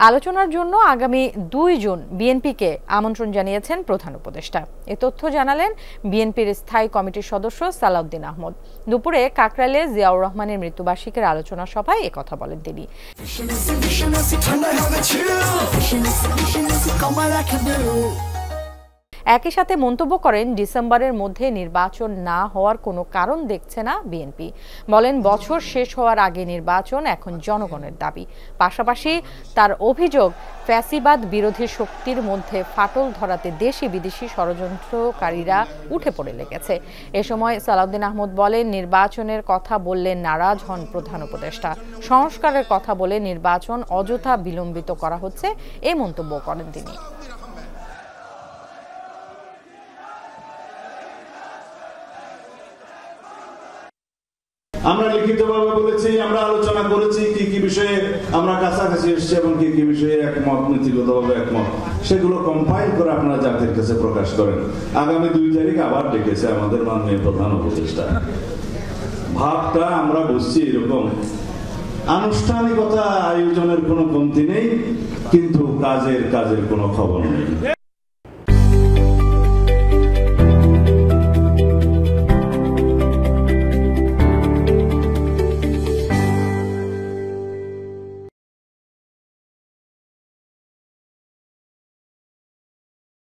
আলোচনার জন্য আগামী 2 জুন বিএনপিকে আমন্ত্রণ জানিয়েছেন প্রধান উপদেষ্টা। এ তথ্য জানালেন বিএনপির স্থায়ী কমিটির সদস্য সালাউদ্দিন আহমদ। দুপুরে কাকরাইলে জিয়াউর রহমানের মৃত্যুবার্ষিকীর আলোচনা সভায় একথা বলেন তিনি। একই সাথে মন্তব্য করেন, ডিসেম্বরের মধ্যে নির্বাচন না হওয়ার কোনো কারণ দেখছে না বিএনপি। বলেন, বছর শেষ হওয়ার আগে নির্বাচন এখন জনগণের দাবি। পাশাপাশি তার অভিযোগ, ফ্যাসিবাদ বিরোধী শক্তির মধ্যে ফাটল ধরাতে দেশি বিদেশি ষড়যন্ত্রকারীরা উঠে পড়ে লেগেছে। এ সময় সালাউদ্দিন আহমদ বলেন, নির্বাচনের কথা বললে নারাজ হন প্রধান উপদেষ্টা। সংস্কারের কথা বলে নির্বাচন অযথা বিলম্বিত করা হচ্ছে, এই মন্তব্য করেন তিনি। আমরা লিখিতভাবে বলেছি, আমরা আলোচনা করেছি কি কি বিষয়ে আমরা কাছাকাছি এসেছি এবং কি কি বিষয়ে একমত, নীতিগতভাবে একমত, সেগুলো কম্পাইল করে আপনারা জাতির কাছে প্রকাশ করেন। আগামী 2 তারিখ আবার ডেকেছে আমাদের মাননীয় প্রধান উপদেষ্টা। ভাবটা আমরা বুঝছি এরকম, আনুষ্ঠানিকতা আয়োজনের কোনো কমতি নেই, কিন্তু কাজের কোনো খবর নেই।